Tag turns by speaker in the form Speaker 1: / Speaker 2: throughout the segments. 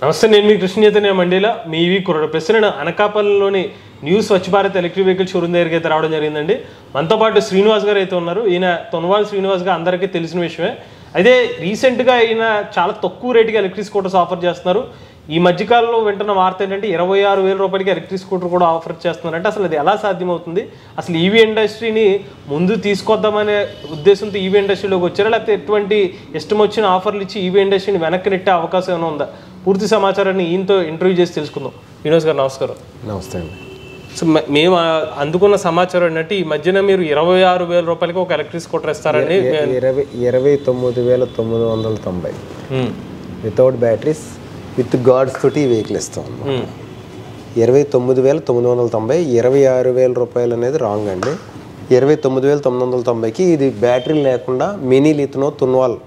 Speaker 1: నమస్తే, నేను మీ కృష్ణ చైతన్య మండీల మీ ఈవీ కుర్రాడు. ప్రస్తుతం అనకాపల్లిలోని new Swachh Bharat electric vehicle showroom దగ్గరికి అయితే రావడం జరిగిందండి. మనతో పాటు శ్రీనివాస్ గారు అయితే ఉన్నారు. ఈయన తొనవాల్ శ్రీనివాస్ గారు అందరికీ తెలిసిన విషయమే. అయితే రీసెంట్గా ఈయన చాలా తక్కువ రేటుకి ఎలక్ట్రిక్ స్కూటర్స్ ఆఫర్ చేస్తున్నారు. ఈ మధ్యకాలంలో వింటున్న వార్త ఏంటంటే 26,000 రూపాయలకి ఎలక్ట్రిక్ స్కూటర్ కూడా ఆఫర్ చేస్తున్నారంటే అసలు అది ఎలా సాధ్యమవుతుంది? అసలు ఈవీ ఇండస్ట్రీని ముందు తీసుకొద్దామనే ఉద్దేశంతో ఈవీ ఇండస్ట్రీలోకి వచ్చారా, లేకపోతే ఎటువంటి ఇష్టం వచ్చిన ఆఫర్లు ఇచ్చి ఈవీ ఇండస్ట్రీని వెనక్కి నెట్టే అవకాశం ఏమైనా ఉందా? పూర్తి సమాచారాన్ని ఈయనతో ఇంటర్వ్యూ చేసి తెలుసుకుందాం. శ్రీనివాస్ గారు నమస్కారం.
Speaker 2: నమస్తే అండి.
Speaker 1: సో మేము అందుకున్న సమాచారం ఏంటంటే ఈ మధ్యన మీరు 26,000 రూపాయలకి ఒక ఎలక్ట్రిక్ స్కూటర్ ఇస్తారండి.
Speaker 2: 29,990 వితౌట్ బ్యాటరీస్ విత్ గార్డ్స్ తోటి వెహికల్ ఇస్తాం. 29,990 26,000 రూపాయలు అనేది రాంగ్ అండి. 29,990కి ఇది బ్యాటరీ లేకుండా మినీ లిథనో తున్వాల్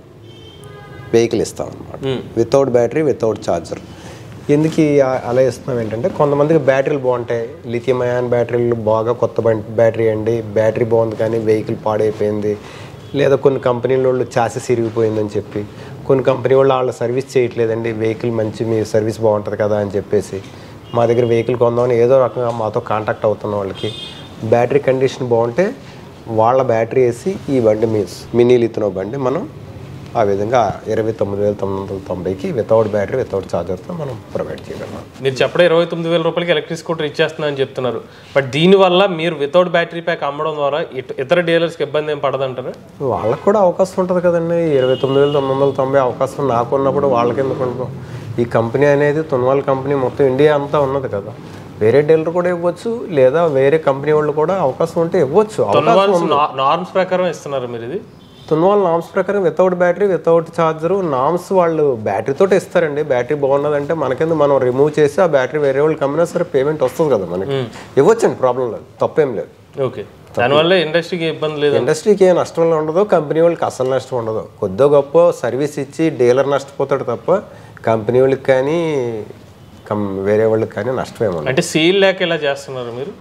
Speaker 2: వెహికల్ ఇస్తాం అనమాట. Without battery without charger. ఎందుకు అలా ఇస్తున్నాం ఏంటంటే కొంతమందికి బ్యాటరీలు బాగుంటాయి. లిథియం అయాన్ బ్యాటరీలు బాగా కొత్త బ్యాటరీ అండి, బ్యాటరీ బాగుంది కానీ వెహికల్ పాడైపోయింది, లేదా కొన్ని కంపెనీల వాళ్ళు చాసెస్ ఇరిగిపోయిందని చెప్పి, కొన్ని కంపెనీ వాళ్ళు సర్వీస్ చేయట్లేదండి, వెహికల్ మంచి మీ సర్వీస్ బాగుంటుంది కదా అని చెప్పేసి మా దగ్గర వెహికల్ కొందామని ఏదో రకంగా మాతో కాంటాక్ట్ అవుతున్న వాళ్ళకి బ్యాటరీ కండిషన్ బాగుంటే వాళ్ళ బ్యాటరీ వేసి ఈ బండి మినీ లిథనో బండి మనం ఆ విధంగా 29,990కి వితౌట్ బ్యాటరీ వితౌట్ ఛార్జర్తో మనం ప్రొవైడ్ చేయగలం.
Speaker 1: మీరు చెప్పడం 29,000 రూపాయలకి ఎలక్ట్రిక్ స్కూటర్ ఇచ్చేస్తున్నా అని చెప్తున్నారు. బట్ దీనివల్ల మీరు వితౌట్ బ్యాటరీ ప్యాక్ అమ్మడం ద్వారా ఇతర డీలర్స్కి ఇబ్బంది ఏం పడదంటారు?
Speaker 2: వాళ్ళకు కూడా అవకాశం ఉంటుంది కదండి. 29,990 అవకాశం నాకు ఉన్నప్పుడు వాళ్ళకి ఎందుకు ఉండదు? ఈ కంపెనీ అనేది తున్వాల్ కంపెనీ మొత్తం ఇండియా అంతా ఉన్నది కదా. వేరే డీలర్ కూడా ఇవ్వచ్చు, లేదా వేరే కంపెనీ వాళ్ళు కూడా అవకాశం ఉంటే ఇవ్వచ్చు.
Speaker 1: నార్మ్స్ ప్రకారం ఇస్తున్నారు మీరు ఇది?
Speaker 2: తున్వాల్ నామ్స్ ప్రకారం without battery without charger norms వాళ్ళు బ్యాటరీతో ఇస్తారండి. బ్యాటరీ బాగున్నదంటే మనకెందుకు, మనం రిమూవ్ చేసి ఆ బ్యాటరీ వేరే వాళ్ళు కమ్మినా సరే పేమెంట్ వస్తుంది కదా మనకి, ఇవ్వచ్చండి, ప్రాబ్లం లేదు, తప్పేం లేదు.
Speaker 1: ఓకే, దానివల్ల ఇండస్ట్రీకి ఇబ్బంది లేదు,
Speaker 2: ఇండస్ట్రీకి ఏ నష్టం ఉండదు, కంపెనీ వాళ్ళకి అసలు నష్టం ఉండదు. కొద్దిగా గొప్ప సర్వీస్ ఇచ్చి డీలర్ నష్టపోతాడు తప్ప కంపెనీ వాళ్ళకి కానీ వేరే వాళ్ళకి కానీ నష్టం ఏమన్నా.
Speaker 1: అంటే సేల్ లేక ఇలా చేస్తున్నారు మీరు?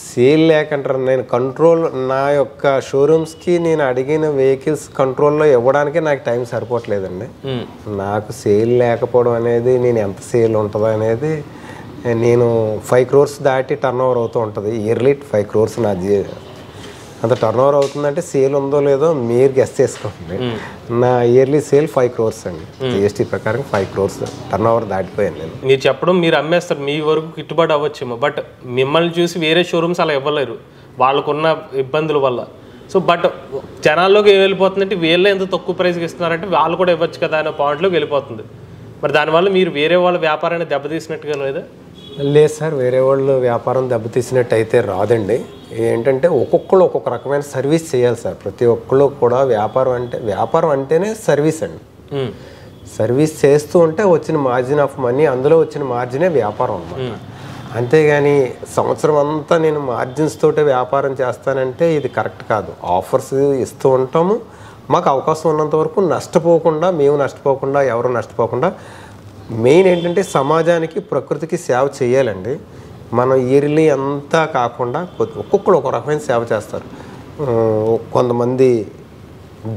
Speaker 2: సేల్ లేకంటారు. నేను కంట్రోల్ నా యొక్క షోరూమ్స్కి నేను అడిగిన వెహికల్స్ కంట్రోల్లో ఇవ్వడానికి నాకు టైం సరిపోవట్లేదండి. నాకు సేల్ లేకపోవడం అనేది, నేను ఎంత సేల్ ఉంటుందో అనేది, నేను 5 crores దాటి టర్న్ ఓవర్ అవుతూ ఉంటుంది ఇయర్లీ. 5 crores నా అంత టర్న్ ఓవర్ అవుతుందంటే సేల్ ఉందో లేదో మీరు గెస్ చేసుకోండి. నా ఇయర్లీ సేల్ 5 crores అండి. జిఎస్టీ ప్రకారం 5 crores టర్న్ ఓవర్ దాటిపోయాను నేను.
Speaker 1: మీరు చెప్పడం మీరు అమ్మేస్తారు, మీ వరకు గిట్టుబాటు అవ్వచ్చేమో, బట్ మిమ్మల్ని చూసి వేరే షోరూమ్స్ అలా ఇవ్వలేరు వాళ్ళకున్న ఇబ్బందుల వల్ల. సో బట్ జనాల్లోకి ఏం వెళ్ళిపోతుందంటే వీళ్ళు ఎంత తక్కువ ప్రైస్కి ఇస్తున్నారంటే వాళ్ళు కూడా ఇవ్వచ్చు కదా అనే పాయింట్లోకి వెళ్ళిపోతుంది. మరి దానివల్ల మీరు వేరే వాళ్ళ వ్యాపారాన్ని దెబ్బతీసినట్టుగా లేదా?
Speaker 2: లేదు సార్, వేరే వాళ్ళు వ్యాపారం దెబ్బతీసినట్టు అయితే రాదండి. ఏంటంటే ఒక్కొక్కరు ఒక్కొక్క రకమైన సర్వీస్ చేయాలి సార్. ప్రతి ఒక్కళ్ళు కూడా వ్యాపారం అంటేనే సర్వీస్ అండి. సర్వీస్ చేస్తూ ఉంటే వచ్చిన మార్జిన్ ఆఫ్ మనీ, అందులో వచ్చిన మార్జినే వ్యాపారం అన్నమాట. అంతేగాని సంవత్సరం అంతా నేను మార్జిన్స్ తోటే వ్యాపారం చేస్తానంటే ఇది కరెక్ట్ కాదు. ఆఫర్స్ ఇస్తూ ఉంటాము, మాకు అవకాశం ఉన్నంత వరకు నష్టపోకుండా, మేము నష్టపోకుండా, ఎవరు నష్టపోకుండా. మెయిన్ ఏంటంటే సమాజానికి ప్రకృతికి సేవ చేయాలండి. మనం ఇయర్లీ అంతా కాకుండా ఒక్కొక్కరు ఒక రకమైన సేవ చేస్తారు. కొంతమంది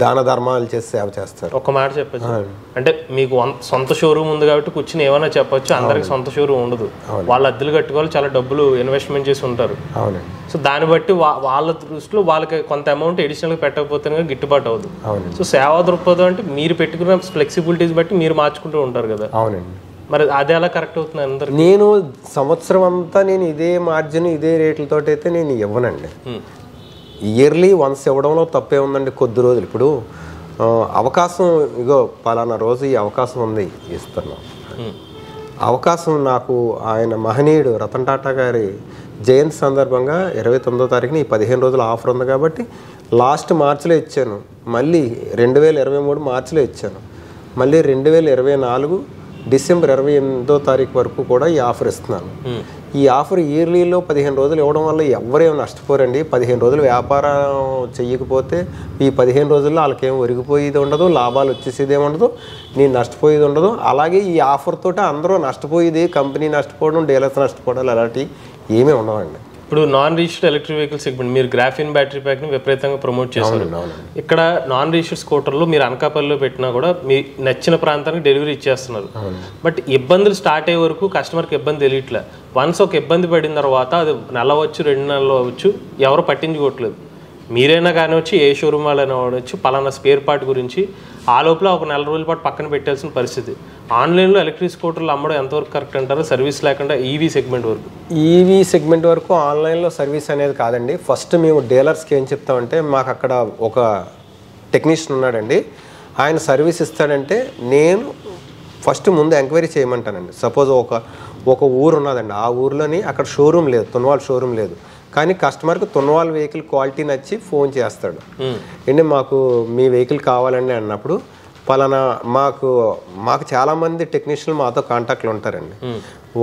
Speaker 2: దాన ధర్మాలు చేసి సేవ చేస్తారు.
Speaker 1: ఒక మాట చెప్పచ్చు అంటే మీకు సొంత షోరూమ్ ఉంది కాబట్టి కూర్చుని ఏమైనా చెప్పొచ్చు, అందరికి సొంత షోరూమ్ ఉండదు, వాళ్ళ అద్దెలు కట్టుకోవాలి, చాలా డబ్బులు ఇన్వెస్ట్మెంట్ చేసి ఉంటారు.
Speaker 2: అవునండి.
Speaker 1: సో దాన్ని బట్టి వాళ్ళ దృష్టిలో వాళ్ళకి కొంత అమౌంట్ అడిషనల్గా పెట్టకపోతే గిట్టుబాటు అవుతుంది. సో సేవా దృక్పథం అంటే మీరు పెట్టుకున్న ఫ్లెక్సిబిలిటీస్ బట్టి మీరు మార్చుకుంటూ ఉంటారు కదా.
Speaker 2: అవునండి.
Speaker 1: మరి అది ఎలా కరెక్ట్ అవుతుంది అందరికి?
Speaker 2: నేను సంవత్సరం అంతా నేను ఇదే మార్జిన్ ఇదే రేట్లతో అయితే నేను ఇవ్వనండి. ఇయర్లీ వన్స్ ఇవ్వడంలో తప్పే ఉందండి. కొద్ది రోజులు ఇప్పుడు అవకాశం, ఇగో పలానా రోజు ఈ అవకాశం ఉంది ఇస్తున్నాం. అవకాశం నాకు ఆయన మహనీయుడు రతన్ టాటా గారి జయంతి సందర్భంగా 29వ తారీఖున ఈ 15 రోజుల ఆఫర్ ఉంది కాబట్టి లాస్ట్ మార్చిలో ఇచ్చాను, మళ్ళీ 2023 మార్చిలో ఇచ్చాను, మళ్ళీ 2024 డిసెంబర్ 28వ తారీఖు వరకు కూడా ఈ ఆఫర్ ఇస్తున్నాను. ఈ ఆఫర్ ఇయర్లీలో 15 రోజులు ఇవ్వడం వల్ల ఎవరేమో నష్టపోరండి. 15 రోజులు వ్యాపారం చెయ్యకపోతే ఈ 15 రోజుల్లో వాళ్ళకేం ఒరిగిపోయేది ఉండదు, లాభాలు వచ్చేసేది ఏమి ఉండదు, నేను నష్టపోయేది ఉండదు. అలాగే ఈ ఆఫర్ తోటి అందరూ నష్టపోయేది, కంపెనీ నష్టపోవడం, డీలర్స్ నష్టపోవడాలు అలాంటివి ఏమీ ఉండవండి.
Speaker 1: ఇప్పుడు non registered electric vehicle segment మీరు గ్రాఫిన్ బ్యాటరీ ప్యాక్ని విపరీతంగా ప్రమోట్ చేశారు. ఇక్కడ నాన్ రిజిస్టర్డ్ స్కూటర్లు మీరు అనకాపల్లిలో పెట్టినా కూడా మీ నచ్చిన ప్రాంతానికి డెలివరీ ఇచ్చేస్తున్నారు. బట్ ఇబ్బందులు స్టార్ట్ అయ్యే వరకు కస్టమర్కి ఇబ్బంది తెలియట్లే. వన్స్ ఒక ఇబ్బంది పడిన తర్వాత అది నెల అవ్వచ్చు 2 నెలలు అవ్వచ్చు ఎవరు పట్టించుకోవట్లేదు. మీరైనా కానివచ్చు ఏ షోరూమ్ వాళ్ళైనా కావచ్చు పలానా స్పేర్ పార్ట్ గురించి ఆ లోపల ఒక 4 రోజుల పాటు పక్కన పెట్టాల్సిన పరిస్థితి. ఆన్లైన్లో ఎలక్ట్రిక్ స్కూటర్లు అమ్మడం ఎంతవరకు కరెక్ట్ అంటారు? సర్వీస్ లేకుండా ఈవీ సెగ్మెంట్ వరకు
Speaker 2: ఆన్లైన్లో సర్వీస్ అనేది కాదండి. ఫస్ట్ మేము డీలర్స్కి ఏం చెప్తామంటే మాకు అక్కడ ఒక టెక్నీషియన్ ఉన్నాడండి, ఆయన సర్వీస్ ఇస్తాడంటే నేను ఫస్ట్ ముందు ఎంక్వైరీ చేయమంటానండి. సపోజ్ ఒక ఊరు ఉన్నదండి, ఆ ఊర్లోని అక్కడ షోరూమ్ లేదు, తున్వాల్ షోరూమ్ లేదు, కానీ కస్టమర్కి తున్వాల్ వెహికల్ క్వాలిటీ నచ్చి ఫోన్ చేస్తాడు. ఏంటి మాకు మీ వెహికల్ కావాలండి అన్నప్పుడు పలానా మాకు చాలామంది టెక్నీషియన్లు మాతో కాంటాక్ట్లు ఉంటారండి,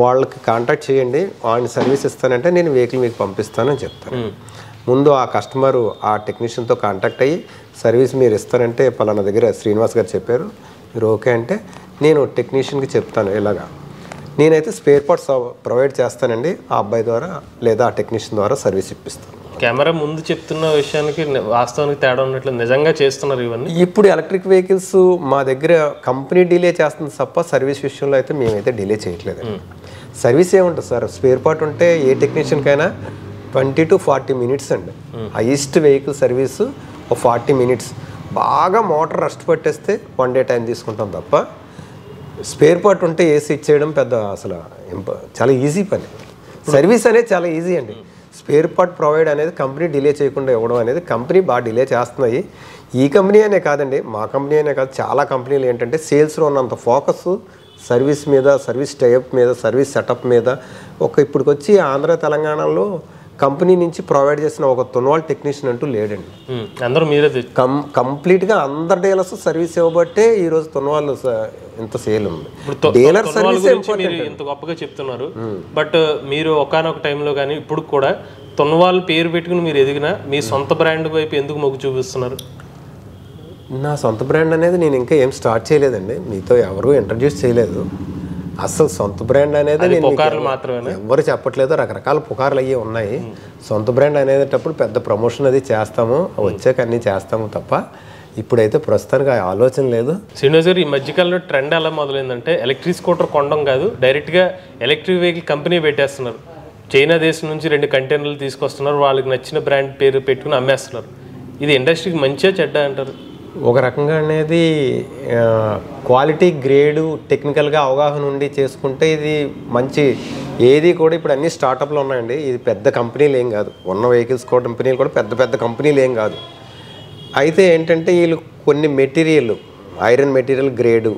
Speaker 2: వాళ్ళకి కాంటాక్ట్ చేయండి, ఆయన సర్వీస్ ఇస్తానంటే నేను వెహికల్ మీకు పంపిస్తానని చెప్తాను. ముందు ఆ కస్టమరు ఆ టెక్నీషియన్తో కాంటాక్ట్ అయ్యి సర్వీస్ మీరు ఇస్తారంటే పలానా దగ్గర శ్రీనివాస్ గారు చెప్పారు, మీరు ఓకే అంటే నేను టెక్నీషియన్కి చెప్తాను, ఇలాగా నేనైతే స్పేర్ పార్ట్స్ ప్రొవైడ్ చేస్తానండి, ఆ అబ్బాయి ద్వారా లేదా ఆ టెక్నీషియన్ ద్వారా సర్వీస్ ఇప్పిస్తాను.
Speaker 1: కెమెరా ముందు చెప్తున్న విషయానికి వాస్తవానికి తేడా ఉన్నట్లు నిజంగా చేస్తున్నారు ఇవన్నీ.
Speaker 2: ఇప్పుడు ఎలక్ట్రిక్ వెహికల్స్ మా దగ్గర కంపెనీ డిలే చేస్తుంది తప్ప సర్వీస్ విషయంలో అయితే మేమైతే డిలే చేయట్లేదండి. సర్వీస్ ఏముంటుంది సార్, స్పేర్ పార్ట్ ఉంటే ఏ టెక్నీషియన్కైనా 20 to 40 minutes అండి. హైయెస్ట్ వెహికల్ సర్వీసు ఒక 40 minutes. బాగా మోటార్ రస్ట్ పట్టేస్తే 1 day టైం తీసుకుంటాం తప్ప స్పేర్ పార్ట్ ఉంటే ఏసీ ఇచ్చేయడం పెద్ద అసలు చాలా ఈజీ పని. సర్వీస్ అనేది చాలా ఈజీ అండి. స్పేర్ పార్ట్ ప్రొవైడ్ అనేది కంపెనీ డిలే చేయకుండా ఇవ్వడం అనేది కంపెనీ బాగా డిలే చేస్తున్నాయి. ఈ కంపెనీ అనే కాదండి, మా కంపెనీ అనే కాదు, చాలా కంపెనీలు ఏంటంటే సేల్స్లో ఉన్నంత ఫోకస్ సర్వీస్ మీద, సర్వీస్ టైప్ మీద, సర్వీస్ సెటప్ మీద. ఇప్పటికి వచ్చి ఆంధ్ర తెలంగాణలో కంపెనీ నుంచి ప్రొవైడ్ చేసిన ఒక తున్వాల్ టెక్నీషియన్ అంటూ లేడండి.
Speaker 1: అందరూ మీరే
Speaker 2: కంప్లీట్గా అందరు డీలర్స్ సర్వీస్ ఇవ్వబట్టే ఈరోజు తున్వాల్ ఇంత సేల్ ఉంది. డీలర్ సర్వీస్
Speaker 1: ఇంత గొప్పగా చెప్తున్నారు. బట్ మీరు ఒకానొక టైంలో కానీ ఇప్పుడు కూడా తున్వాల్ పేరు పెట్టుకుని మీరు ఎదిగినా మీ సొంత బ్రాండ్ వైపు ఎందుకు మొగ్గు చూపిస్తున్నారు?
Speaker 2: నా సొంత బ్రాండ్ అనేది నేను ఇంకా ఏం స్టార్ట్ చేయలేదండి, మీతో ఎవరు ఇంట్రడ్యూస్ చేయలేదు. అసలు సొంత బ్రాండ్ అనేది ఎవరు చెప్పట్లేదు, రకరకాల పుకార్లు అయ్యి ఉన్నాయి. సొంత బ్రాండ్ అనేటప్పుడు పెద్ద ప్రమోషన్ అది చేస్తాము, వచ్చాక అన్నీ చేస్తాము తప్ప ఇప్పుడైతే ప్రస్తుతానికి ఆ ఆలోచన లేదు.
Speaker 1: శ్రీనివాస్ గారు, ఈ మధ్యకాలంలో ట్రెండ్ ఎలా మొదలైందంటే ఎలక్ట్రిక్ స్కూటర్ కొనడం కాదు, డైరెక్ట్గా ఎలక్ట్రిక్ వెహికల్ కంపెనీ పెట్టేస్తున్నారు. చైనా దేశం నుంచి 2 కంటైనర్లు తీసుకొస్తున్నారు, వాళ్ళకి నచ్చిన బ్రాండ్ పేరు పెట్టుకుని అమ్మేస్తున్నారు. ఇది ఇండస్ట్రీకి మంచిగా చెడ్డ అంటారు?
Speaker 2: ఒక రకంగా అనేది క్వాలిటీ గ్రేడు టెక్నికల్గా అవగాహన ఉండి చేసుకుంటే ఇది మంచి. ఏది కూడా ఇప్పుడు అన్ని స్టార్టప్లు ఉన్నాయండి, ఇది పెద్ద కంపెనీలు ఏం కాదు, ఉన్న వెహికల్స్ కూడా కంపెనీలు కూడా పెద్ద కంపెనీలు ఏం కాదు. అయితే ఏంటంటే వీళ్ళు కొన్ని మెటీరియల్, ఐరన్ మెటీరియల్ గ్రేడు,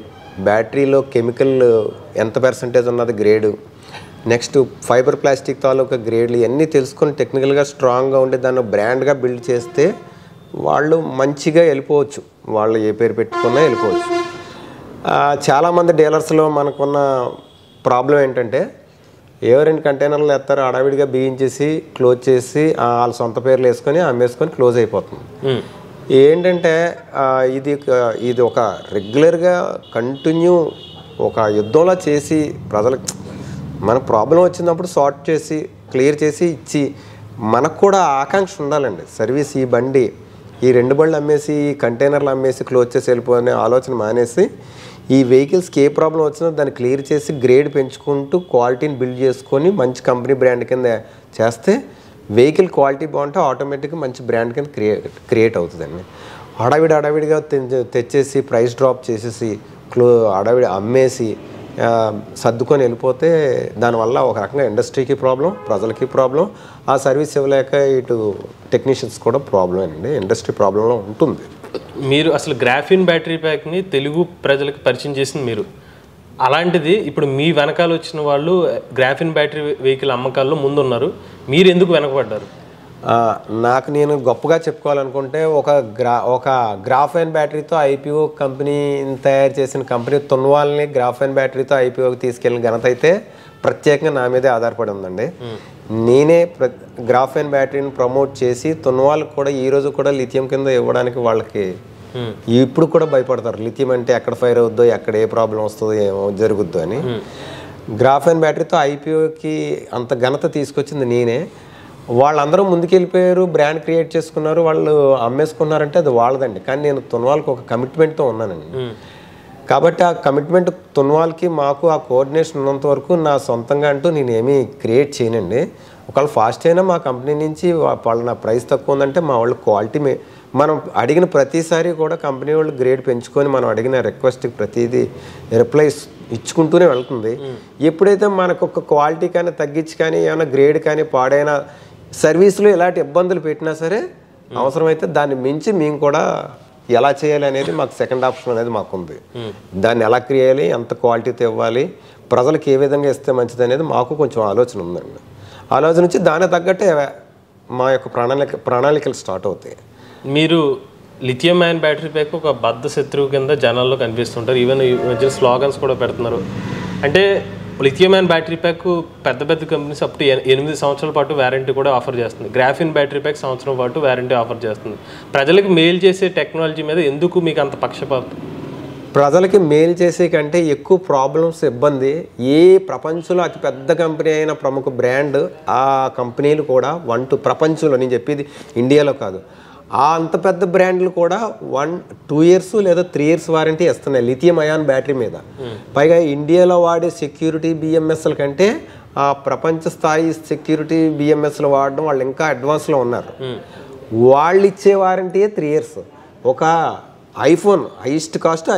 Speaker 2: బ్యాటరీలో కెమికల్ ఎంత పర్సంటేజ్ ఉన్నది గ్రేడు, నెక్స్ట్ ఫైబర్ ప్లాస్టిక్ తాలూకా గ్రేడ్లు ఇవన్నీ తెలుసుకొని టెక్నికల్గా స్ట్రాంగ్గా ఉండి దాన్ని బ్రాండ్గా బిల్డ్ చేస్తే వాళ్ళు మంచిగా వెళ్ళిపోవచ్చు, వాళ్ళు ఏ పేరు పెట్టుకున్నా వెళ్ళిపోవచ్చు. చాలామంది డీలర్స్లో మనకున్న ప్రాబ్లం ఏంటంటే ఎవరైనా కంటైనర్లు ఎత్తారో అడవిడిగా బిగించేసి క్లోజ్ చేసి వాళ్ళ సొంత పేర్లు వేసుకొని అమ్మేసుకొని క్లోజ్ అయిపోతుంది. ఏంటంటే ఇది ఒక రెగ్యులర్గా కంటిన్యూ ఒక యుద్ధంలా చేసి ప్రజలకు మన ప్రాబ్లం వచ్చినప్పుడు సార్ట్ చేసి క్లియర్ చేసి ఇచ్చి మనకు కూడా ఆకాంక్ష ఉండాలండి. సర్వీస్ ఈ బండి ఈ 2 బండ్లు అమ్మేసి ఈ కంటైనర్లు అమ్మేసి క్లోజ్ చేసి వెళ్ళిపోనే ఆలోచన మానేసి ఈ వెహికల్స్కి ఏ ప్రాబ్లం వచ్చినా దాన్ని క్లియర్ చేసి గ్రేడ్ పెంచుకుంటూ క్వాలిటీని బిల్డ్ చేసుకొని మంచి కంపెనీ బ్రాండ్ కింద చేస్తే వెహికల్ క్వాలిటీ బాగుంటే ఆటోమేటిక్గా మంచి బ్రాండ్ కింద క్రియేట్ అవుతుందండి. హడావిడిగా తెచ్చేసి ప్రైస్ డ్రాప్ చేసేసి హడావిడి అమ్మేసి సర్దుకొని వెళ్ళిపోతే దానివల్ల ఒక రకంగా ఇండస్ట్రీకి ప్రాబ్లం, ప్రజలకి ప్రాబ్లం, ఆ సర్వీస్ ఇవ్వలేక ఇటు టెక్నీషియన్స్ కూడా ప్రాబ్లం అండి, ఇండస్ట్రీ ప్రాబ్లంలో ఉంటుంది.
Speaker 1: మీరు అసలు గ్రాఫిన్ బ్యాటరీ ప్యాక్ని తెలుగు ప్రజలకు పరిచయం చేసింది మీరు. అలాంటిది ఇప్పుడు మీ వెనకాల వచ్చిన వాళ్ళు గ్రాఫిన్ బ్యాటరీ వెహికల్ అమ్మకాల్లో ముందున్నారు, మీరు ఎందుకు వెనకబడ్డారు?
Speaker 2: నాకు నేను గొప్పగా చెప్పుకోవాలనుకుంటే ఒక గ్రాఫైన్ బ్యాటరీతో ఐపీఓ కంపెనీని తయారు చేసిన కంపెనీ తున్వాల్ని గ్రాఫైన్ బ్యాటరీతో ఐపీఓకి తీసుకెళ్ళిన ఘనత అయితే ప్రత్యేకంగా నా మీదే ఆధారపడి ఉందండి. నేనే గ్రాఫైన్ బ్యాటరీని ప్రమోట్ చేసి తున్వాల్కి కూడా ఈరోజు కూడా లిథియం కింద ఇవ్వడానికి వాళ్ళకి ఇప్పుడు కూడా భయపడతారు. లిథియం అంటే ఎక్కడ ఫైర్ అవుద్దో, ఎక్కడ ఏ ప్రాబ్లం వస్తుందో, ఏమో జరుగుద్దో అని. గ్రాఫైన్ బ్యాటరీతో ఐపీఓకి అంత ఘనత తీసుకొచ్చింది నేనే. వాళ్ళందరూ ముందుకెళ్ళిపోయారు, బ్రాండ్ క్రియేట్ చేసుకున్నారు, వాళ్ళు అమ్మేసుకున్నారంటే అది వాళ్ళదండి. కానీ నేను తున్వాల్కి ఒక కమిట్మెంట్తో ఉన్నానండి. కాబట్టి ఆ కమిట్మెంట్ తున్వాల్కి మాకు ఆ కోఆర్డినేషన్ ఉన్నంత వరకు నా సొంతంగా అంటూ నేను ఏమీ క్రియేట్ చేయనండి. ఒకవేళ ఫాస్ట్ అయినా మా కంపెనీ నుంచి వాళ్ళ నా ప్రైస్ తక్కువ ఉందంటే మా వాళ్ళు క్వాలిటీ మనం అడిగిన ప్రతిసారి కూడా కంపెనీ వాళ్ళు గ్రేడ్ పెంచుకొని మనం అడిగిన రిక్వెస్ట్కి ప్రతిదీ రిప్లైస్ ఇచ్చుకుంటూనే వెళ్తుంది. ఎప్పుడైతే మనకు ఒక క్వాలిటీ కానీ తగ్గించి కానీ ఏమైనా గ్రేడ్ కానీ పాడైన సర్వీస్లో ఎలాంటి ఇబ్బందులు పెట్టినా సరే అవసరమైతే దాన్ని మించి మేము కూడా ఎలా చేయాలి అనేది మాకు సెకండ్ ఆప్షన్ అనేది మాకు ఉంది. దాన్ని ఎలా క్రియాలి, ఎంత క్వాలిటీతో ఇవ్వాలి, ప్రజలకు ఏ విధంగా ఇస్తే మంచిది అనేది మాకు కొంచెం ఆలోచన ఉందండి. ఆలోచన నుంచి దానికి తగ్గట్టే మా యొక్క ప్రణాళికలు స్టార్ట్ అవుతాయి.
Speaker 1: మీరు లిథియం అయాన్ బ్యాటరీ ప్యాక్ ఒక బద్ధ శత్రువు కింద జనాల్లో కనిపిస్తుంటారు. ఈవెన్ ఈ మధ్య స్లోగన్స్ కూడా పెడుతున్నారు. అంటే లిథియం అయాన్ బ్యాటరీ ప్యాక్ పెద్ద పెద్ద కంపెనీస్ అప్పుడు 8 సంవత్సరాల పాటు వారంటీ కూడా ఆఫర్ చేస్తుంది. గ్రాఫిన్ బ్యాటరీ ప్యాక్ సంవత్సరం పాటు వారంటీ ఆఫర్ చేస్తుంది. ప్రజలకు మేలు చేసే టెక్నాలజీ మీద ఎందుకు మీకు అంత పక్షపాతం?
Speaker 2: ప్రజలకి మేలు చేసే కంటే ఎక్కువ ప్రాబ్లమ్స్, ఇబ్బంది ఏ ప్రపంచంలో అతి పెద్ద కంపెనీ అయిన ప్రముఖ బ్రాండ్ ఆ కంపెనీలు కూడా ప్రపంచంలో, నేను చెప్పేది ఇండియాలో కాదు, అంత పెద్ద బ్రాండ్లు కూడా 1-2 ఇయర్స్ లేదా 3 ఇయర్స్ వారంటీ ఇస్తున్నాయి లిథియం అయాన్ బ్యాటరీ మీద. పైగా ఇండియాలో వాడే సెక్యూరిటీ బిఎంఎస్ల కంటే ఆ ప్రపంచ స్థాయి సెక్యూరిటీ బిఎంఎస్లు వాడడం వాళ్ళు ఇంకా అడ్వాన్స్లో ఉన్నారు. వాళ్ళు ఇచ్చే వారంటీయే 3 ఇయర్స్. ఒక ఐఫోన్, హైయెస్ట్ కాస్ట్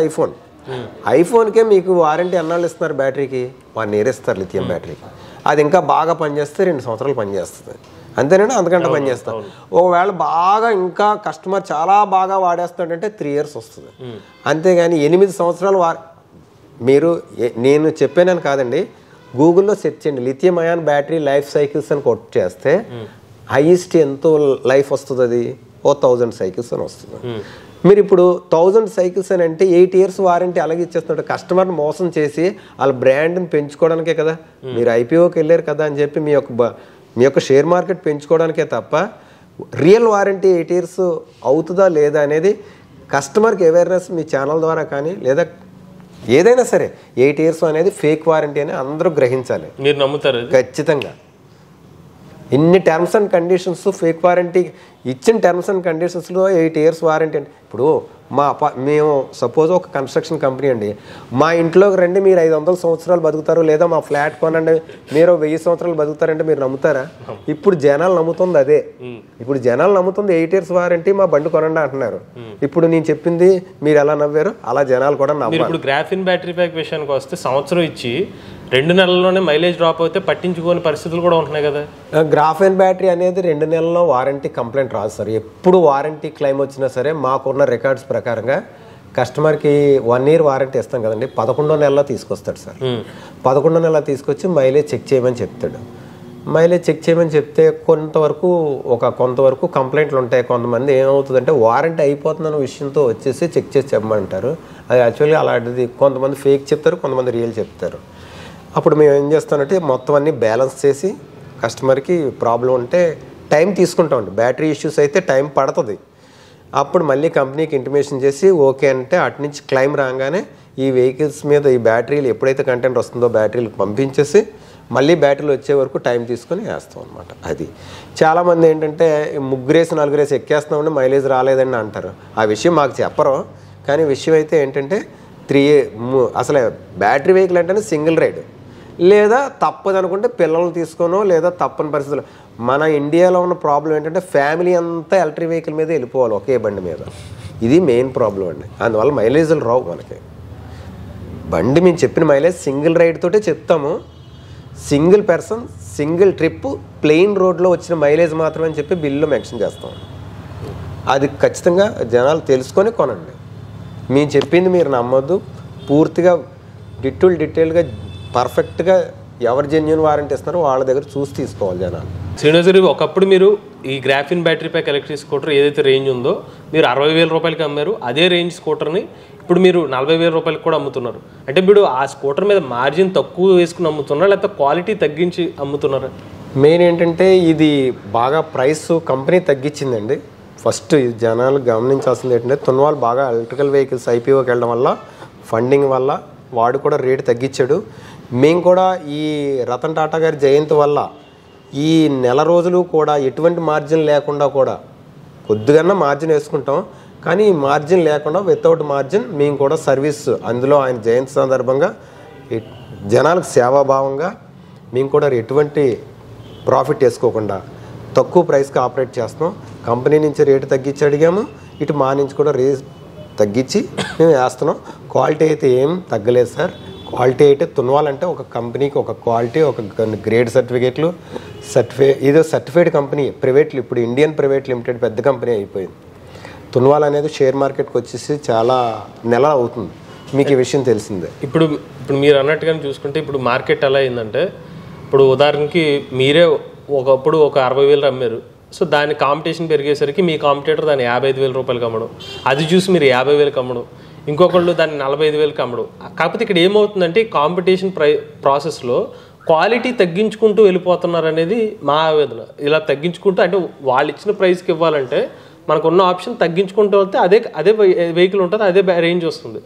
Speaker 2: ఐఫోన్కే మీకు వారంటీ ఎన్నాళ్ళు ఇస్తున్నారు బ్యాటరీకి? 1 ఇయర్ ఇస్తారు లిథియం బ్యాటరీకి. అది ఇంకా బాగా పనిచేస్తే 2 సంవత్సరాలు పనిచేస్తుంది, అంతేనండి, అంతకంటే పనిచేస్తాం. ఒకవేళ బాగా ఇంకా కస్టమర్ చాలా బాగా వాడేస్తాడంటే 3 ఇయర్స్ వస్తుంది. అంతేగాని 8 సంవత్సరాలు నేను చెప్పానని కాదండి, గూగుల్లో సెర్చ్ చేయండి lithium ion battery life cycles అని కొట్ చేస్తే హైయెస్ట్ ఎంతో లైఫ్ వస్తుంది, అది 1000 సైకిల్స్ అని వస్తుంది. మీరు ఇప్పుడు 1000 సైకిల్స్ అని అంటే 8 ఇయర్స్ వారంటీ అలాగే ఇచ్చేస్తున్నాడు. కస్టమర్ని మోసం చేసి వాళ్ళ బ్రాండ్ని పెంచుకోవడానికే కదా, మీరు ఐపీఓకి వెళ్ళారు కదా అని చెప్పి మీ యొక్క షేర్ మార్కెట్ పెంచుకోవడానికే తప్ప రియల్ వారంటీ 8 ఇయర్స్ అవుతుందా లేదా అనేది కస్టమర్కి అవేర్నెస్ మీ ఛానల్ ద్వారా కానీ లేదా ఏదైనా సరే 8 ఇయర్స్ అనేది ఫేక్ వారంటీ అని అందరూ గ్రహించాలి.
Speaker 1: మీరు నమ్ముతారు?
Speaker 2: ఖచ్చితంగా. ఇన్ని terms and conditions fake warranty ఇచ్చిన టర్మ్స్ అండ్ కండిషన్స్లో 8 ఇయర్స్ వారంటీ అండి. ఇప్పుడు మేము సపోజ్ ఒక కన్స్ట్రక్షన్ కంపెనీ అండి, మా ఇంట్లోకి రండి మీరు 500 సంవత్సరాలు బతుకుతారు, లేదా మా ఫ్లాట్ కొనండి మీరు 1000 సంవత్సరాలు బతుకుతారంటే మీరు నమ్ముతారా? ఇప్పుడు జనాలు నమ్ముతుంది అదే. ఇప్పుడు జనాలు నమ్ముతుంది 8 ఇయర్స్ వారంటీ, మా బండి కొనండి అంటున్నారు. ఇప్పుడు నేను చెప్పింది మీరు ఎలా నవ్వారు అలా జనాలు కూడా నమ్మారు.
Speaker 1: ఇప్పుడు గ్రాఫిన్ బ్యాటరీ ప్యాక్ విషయానికి వస్తే సంవత్సరం ఇచ్చి 2 నెలల్లోనే మైలేజ్ డ్రాప్ అయితే పట్టించుకోని పరిస్థితులు కూడా ఉంటున్నాయి కదా.
Speaker 2: గ్రాఫైన్ బ్యాటరీ అనేది 2 నెలల్లో వారంటీ కంప్లైంట్ రాదు సార్. ఎప్పుడు వారంటీ క్లెయిమ్ వచ్చినా సరే మాకున్న రికార్డ్స్ ప్రకారంగా కస్టమర్కి 1 ఇయర్ వారంటీ ఇస్తాం కదండి, 11వ నెలలో తీసుకొస్తాడు సార్. 11వ నెలలో తీసుకొచ్చి మైలేజ్ చెక్ చేయమని చెప్తాడు. మైలేజ్ చెక్ చేయమని చెప్తే కొంతవరకు కంప్లైంట్లు ఉంటాయి. కొంతమంది ఏమవుతుందంటే వారంటీ అయిపోతుందన్న విషయంతో వచ్చేసి చెక్ చేసి చెప్పమంటారు. అది యాక్చువల్గా అలాంటిది కొంతమంది ఫేక్ చెప్తారు, కొంతమంది రియల్ చెప్తారు. అప్పుడు మేము ఏం చేస్తామంటే మొత్తం అన్నీ బ్యాలెన్స్ చేసి కస్టమర్కి ప్రాబ్లం ఉంటే టైం తీసుకుంటామండి. బ్యాటరీ ఇష్యూస్ అయితే టైం పడుతుంది. అప్పుడు మళ్ళీ కంపెనీకి ఇంటిమేషన్ చేసి ఓకే అంటే అటు నుంచి క్లెయిమ్ రాగానే ఈ వెహికల్స్ మీద ఈ బ్యాటరీలు ఎప్పుడైతే కంటెంట్ వస్తుందో బ్యాటరీలు పంపించేసి మళ్ళీ బ్యాటరీలు వచ్చే వరకు టైం తీసుకొని వేస్తాం అనమాట. అది చాలామంది ఏంటంటే 3-4 ఎక్కేస్తామంటే మైలేజ్ రాలేదని అంటారు. ఆ విషయం మాకు చెప్పరు. కానీ విషయం అయితే ఏంటంటే అసలు బ్యాటరీ వెహికల్ అంటేనే సింగిల్ రైడ్, లేదా తప్పదు అనుకుంటే పిల్లల్ని తీసుకోనో లేదా తప్పని పరిస్థితులు. మన ఇండియాలో ఉన్న ప్రాబ్లం ఏంటంటే ఫ్యామిలీ అంతా ఎలక్ట్రిక్ వెహికల్ మీద వెళ్ళిపోవాలి ఒకే బండి మీద. ఇది మెయిన్ ప్రాబ్లం అండి. అందువల్ల మైలేజ్లు రావు మనకి. బండి మేము చెప్పిన మైలేజ్ సింగిల్ రైడ్ తోటే చెప్తాము. Single person single trip plain రోడ్లో వచ్చిన మైలేజ్ మాత్రమే అని చెప్పి బిల్లులో మెన్షన్ చేస్తాం. అది ఖచ్చితంగా జనాలు తెలుసుకొని కొనండి. మేము చెప్పింది మీరు నమ్మొద్దు. పూర్తిగా డీటెయిల్గా పర్ఫెక్ట్గా ఎవరు జెన్యూన్ వారంటీ ఇస్తున్నారో వాళ్ళ దగ్గర చూసి తీసుకోవాలి జనాలు.
Speaker 1: శ్రీనివాస్ గారు, ఒకప్పుడు మీరు ఈ graphene battery pack electric scooter ఏదైతే రేంజ్ ఉందో మీరు 60,000 రూపాయలకి అమ్మారు. అదే రేంజ్ స్కూటర్ని ఇప్పుడు మీరు 40,000 రూపాయలకి కూడా అమ్ముతున్నారు. అంటే మీరు ఆ స్కూటర్ మీద మార్జిన్ తక్కువ వేసుకుని అమ్ముతున్నారా, లేకపోతే క్వాలిటీ తగ్గించి అమ్ముతున్నారా?
Speaker 2: మెయిన్ ఏంటంటే ఇది బాగా ప్రైస్ కంపెనీ తగ్గించిందండి. ఫస్ట్ జనాలు గమనించాల్సింది ఏంటంటే తున్వాల్ బాగా ఎలక్ట్రికల్ వెహికల్స్ ఐపీఓకి వెళ్ళడం వల్ల ఫండింగ్ వల్ల వాడు కూడా రేటు తగ్గించాడు. మేము కూడా ఈ రతన్ టాటా గారి జయంతి వల్ల ఈ నెల రోజులు కూడా ఎటువంటి మార్జిన్ లేకుండా కూడా కొద్దిగా మార్జిన్ వేసుకుంటాం, కానీ ఈ మార్జిన్ లేకుండా వితౌట్ మార్జిన్ మేము కూడా సర్వీస్ అందులో ఆయన జయంతి సందర్భంగా జనాలకు సేవాభావంగా మేము కూడా ఎటువంటి ప్రాఫిట్ వేసుకోకుండా తక్కువ ప్రైస్కి ఆపరేట్ చేస్తున్నాం. కంపెనీ నుంచి రేటు తగ్గించి అడిగాము, ఇటు మా నుంచి కూడా రేట్ తగ్గించి మేము వేస్తున్నాం. క్వాలిటీ అయితే ఏం తగ్గలేదు సార్. క్వాలిటీ అయితే తునవాలంటే ఒక కంపెనీకి ఒక క్వాలిటీ, ఒక గ్రేడ్ సర్టిఫికేట్లు ఇదో సర్టిఫైడ్ కంపెనీ ప్రైవేట్లు, ఇప్పుడు ఇండియన్ ప్రైవేట్ లిమిటెడ్ పెద్ద కంపెనీ అయిపోయింది. తునవాల్ అనేది షేర్ మార్కెట్కి వచ్చేసి చాలా నెల అవుతుంది, మీకు ఈ విషయం తెలిసిందే.
Speaker 1: ఇప్పుడు మీరు అన్నట్టుగానే చూసుకుంటే ఇప్పుడు మార్కెట్ ఎలా అయిందంటే, ఇప్పుడు ఉదాహరణకి మీరే ఒకప్పుడు ఒక 60,000 అమ్మారు. సో దాని కాంపిటీషన్ పెరిగేసరికి మీ కాంపిటేటర్ దాన్ని 55,000 రూపాయలకి అమ్మడం, అది చూసి మీరు 50,000కి అమ్మడం, ఇంకొకళ్ళు దాన్ని 45,000కి అమ్మడం. కాకపోతే ఇక్కడ ఏమవుతుందంటే కాంపిటీషన్ ప్రాసెస్లో క్వాలిటీ తగ్గించుకుంటూ వెళ్ళిపోతున్నారు అనేది మా ఆవేదన. ఇలా తగ్గించుకుంటూ అంటే వాళ్ళు ఇచ్చిన ప్రైస్కి ఇవ్వాలంటే మనకున్న ఆప్షన్ తగ్గించుకుంటూ వెళ్తే అదే వెహికల్ ఉంటుంది, అదే రేంజ్ వస్తుంది.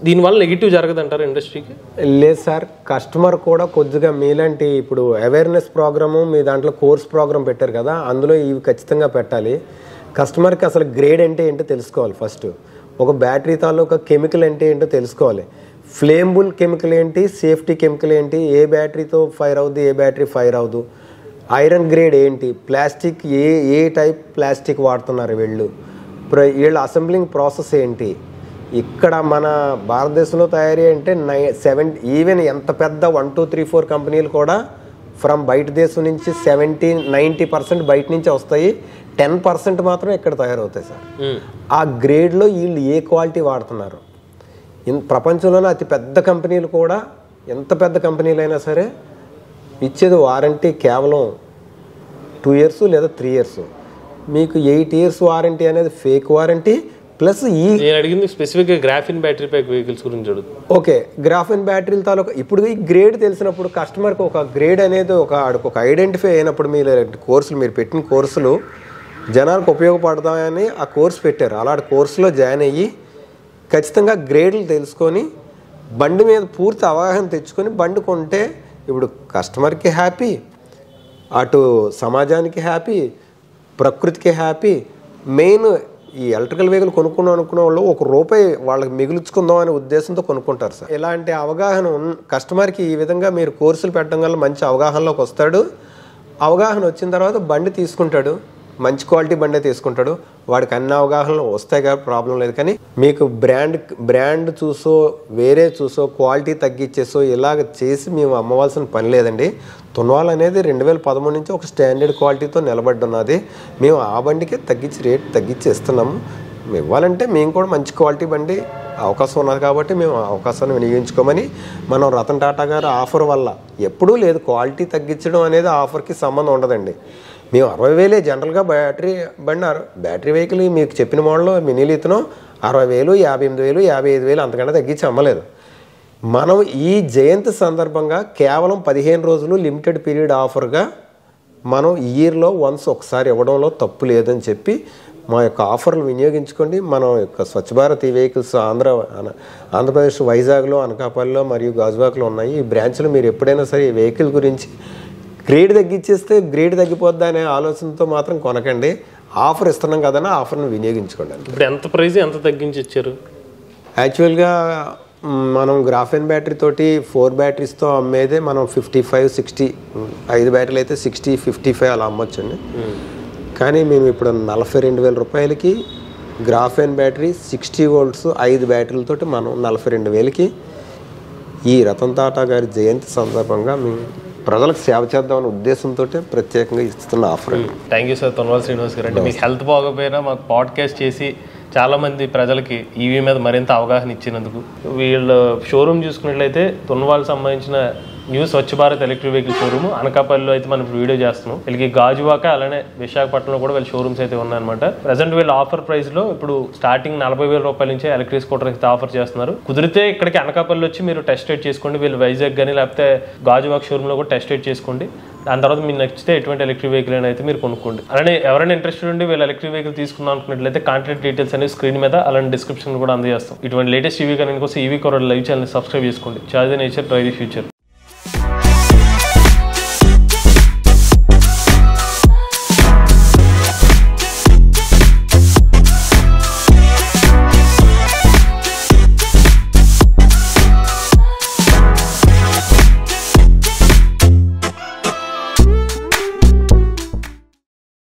Speaker 1: దీనివల్ల నెగిటివ్ జరగదంటారు ఇండస్ట్రీకి?
Speaker 2: లేదు సార్, కస్టమర్ కూడా కొద్దిగా మీలాంటి ఇప్పుడు అవేర్నెస్ ప్రోగ్రాము మీ దాంట్లో కోర్స్ ప్రోగ్రామ్ పెట్టారు కదా, అందులో ఇవి ఖచ్చితంగా పెట్టాలి. కస్టమర్కి అసలు గ్రేడ్ అంటే ఏంటో తెలుసుకోవాలి. ఫస్ట్ ఒక బ్యాటరీ తాలూకా కెమికల్ అంటే ఏంటో తెలుసుకోవాలి. ఫ్లేమబుల్ కెమికల్ ఏంటి, సేఫ్టీ కెమికల్ ఏంటి, ఏ బ్యాటరీతో ఫైర్ అవుద్ది, ఏ బ్యాటరీ ఫైర్ అవ్వదు, ఐరన్ గ్రేడ్ ఏంటి, ప్లాస్టిక్ ఏ టైప్ ప్లాస్టిక్ వాడుతున్నారు వీళ్ళు అసెంబ్లింగ్ ప్రాసెస్ ఏంటి. ఇక్కడ మన భారతదేశంలో తయారీ అంటే ఈవెన్ ఎంత పెద్ద 1, 2, 3, 4 కంపెనీలు కూడా ఫ్రమ్ బయట దేశం నుంచి 70-90% బయట నుంచి వస్తాయి, 10% మాత్రం ఇక్కడ తయారవుతాయి సార్. ఆ గ్రేడ్లో వీళ్ళు ఏ క్వాలిటీ వాడుతున్నారు. ప్రపంచంలోనే అతి పెద్ద కంపెనీలు కూడా, ఎంత పెద్ద కంపెనీలు అయినా సరే ఇచ్చేది వారంటీ కేవలం 2 years లేదా 3 years. మీకు 8 years వారంటీ అనేది ఫేక్ వారంటీ. ప్లస్
Speaker 1: నేను అడిగింది స్పెసిఫిక్గా గ్రాఫిన్ బ్యాటరీ ప్యాక్ వెహికల్స్ గురించి అడుగుతుంది.
Speaker 2: ఓకే, గ్రాఫిన్ బ్యాటరీల తాలూకా ఇప్పుడు ఈ గ్రేడ్ తెలిసినప్పుడు కస్టమర్కి ఒక గ్రేడ్ అనేది ఒక ఐడెంటిఫై అయినప్పుడు మీరు పెట్టిన కోర్సులు జనాలకు ఉపయోగపడతాయని ఆ కోర్సు పెట్టారు. అలాంటి కోర్సులో జాయిన్ అయ్యి ఖచ్చితంగా గ్రేడ్లు తెలుసుకొని బండి మీద పూర్తి అవగాహన తెచ్చుకొని బండి కొంటే ఇప్పుడు కస్టమర్కి హ్యాపీ, అటు సమాజానికి హ్యాపీ, ప్రకృతికి హ్యాపీ. మెయిన్ ఈ ఎలక్ట్రికల్ వెహికల్ అనుకునే వాళ్ళు ₹1 వాళ్ళకి మిగుల్చుకుందాం అనే ఉద్దేశంతో కొనుక్కుంటారు సార్. ఇలాంటి అవగాహన కస్టమర్కి ఈ విధంగా మీరు కోర్సులు పెట్టడం వల్ల మంచి అవగాహనలోకి వస్తాడు. అవగాహన వచ్చిన తర్వాత బండి తీసుకుంటాడు, మంచి క్వాలిటీ బండే తీసుకుంటాడు. వాడికి అన్ని అవగాహనలు వస్తాయి కాబట్టి ప్రాబ్లం లేదు. కానీ మీకు బ్రాండ్ చూసో వేరే చూసో క్వాలిటీ తగ్గించేసో ఇలాగ చేసి మేము అమ్మవలసిన పని లేదండి. తునవాల్ అనేది 2013 నుంచి ఒక స్టాండర్డ్ క్వాలిటీతో నిలబడ్డున్నది. మేము ఆ బండికి రేట్ తగ్గించి ఇస్తున్నాము. ఇవ్వాలంటే మేము కూడా మంచి క్వాలిటీ బండి అవకాశం ఉన్నది కాబట్టి మేము అవకాశాన్ని వినియోగించుకోమని మనం రతన్ టాటా గారు ఆఫర్ వల్ల ఎప్పుడూ లేదు. క్వాలిటీ తగ్గించడం అనేది ఆఫర్కి సంబంధం ఉండదండి. మేము 60,000 జనరల్గా బ్యాటరీ వెహికల్ మీకు చెప్పిన మోడల్లో మినీలు ఇతను 60,000, 58,000, 55,000 అంతకంటే తగ్గించి అమ్మలేదు. మనం ఈ జయంతి సందర్భంగా కేవలం 15 రోజులు లిమిటెడ్ పీరియడ్ ఆఫర్గా మనం ఇయర్లో వన్స్ ఒకసారి ఇవ్వడంలో తప్పు లేదని చెప్పి మా యొక్క ఆఫర్లు వినియోగించుకోండి. మన యొక్క స్వచ్ఛ భారత్ ఈ వెహికల్స్ ఆంధ్రప్రదేశ్ వైజాగ్లో, అనకాపల్లిలో మరియు గాజువాకలో ఉన్నాయి. ఈ బ్రాంచ్లో మీరు ఎప్పుడైనా సరే ఈ వెహికల్ గురించి గ్రేడ్ తగ్గించేస్తే గ్రేడ్ తగ్గిపోద్దా అనే ఆలోచనతో మాత్రం కొనకండి. ఆఫర్ ఇస్తున్నాం కదన్నా, ఆఫర్ను వినియోగించుకోండి.
Speaker 1: ఇప్పుడు ఎంత ప్రైస్ ఎంత తగ్గించి ఇచ్చారు?
Speaker 2: యాక్చువల్గా మనం గ్రాఫెన్ బ్యాటరీ తోటి 4 బ్యాటరీస్తో అమ్మేదే మనం 55, 60, 5 బ్యాటరీలు అయితే 60, 55 అలా అమ్మొచ్చండి. కానీ మేము ఇప్పుడు 42,000 రూపాయలకి గ్రాఫెన్ బ్యాటరీ 60 volts 5 బ్యాటరీలతోటి మనం 42,000కి ఈ రతన్ టాటా గారి జయంతి సందర్భంగా మేము ప్రజలకు సేవ చేద్దామనే ఉద్దేశంతో ప్రత్యేకంగా ఇస్తున్న ఆఫర్.
Speaker 1: థ్యాంక్ యూ సార్ తునవాల్ శ్రీనివాస్ గారు. అంటే మీకు హెల్త్ బాగోపోయినా మాకు పాడ్కాస్ట్ చేసి చాలామంది ప్రజలకి ఈవీ మీద మరింత అవగాహన ఇచ్చినందుకు. వీళ్ళ షోరూమ్ చూసుకున్నట్లయితే తునవాల్ సంబంధించిన new Swachh Bharat electric vehicle showroom అనకాపల్లిలో అయితే మనం వీడియో చేస్తున్నాం. వీళ్ళకి గాజువాక అలానే విశాఖపట్నంలో కూడా వీళ్ళ షోరూమ్స్ అయితే ఉన్నాయన్నమాట. ప్రజెంట్ వీళ్ళ ఆఫర్ ప్రైస్ లో ఇప్పుడు స్టార్టింగ్ 40,000 రూపాయల నుంచి ఎలక్ట్రిక్ స్కూటర్ అయితే ఆఫర్ చేస్తున్నారు. కుదిరితే ఇక్కడికి అనకాపల్లి వచ్చి మీరు టెస్ట్ రైడ్ చేసుకోండి. వీళ్ళు వైజాగ్ కానీ లేకపోతే గాజువాక షోరూమ్ లో కూడా టెస్ట్ రైడ్ చేసుకోండి. దాని తర్వాత మీకు నచ్చితే ఎటువంటి ఎలక్ట్రిక్ వెహికల్ అయితే మీరు కొనుక్కోండి. అలానే ఎవరైనా ఇంట్రెస్టెడ్ ఉండి వీళ్ళు ఎలక్ట్రిక్ వెహికల్ తీసుకుందాం అనుకున్నట్లయితే కాంటాక్ట్ డీటెయిల్స్ అనేవి స్క్రీన్ మీద అలాంటి డిస్క్రిప్షన్ కూడా అందజేస్తాం. ఇటువంటి లేటెస్ట్ ఈవీ కనెక్ట్ కోసం ఈవీ కొరడ్ లైవ్ ఛానల్ సబ్స్క్రైబ్ చేసుకోండి. Charge nature drive future.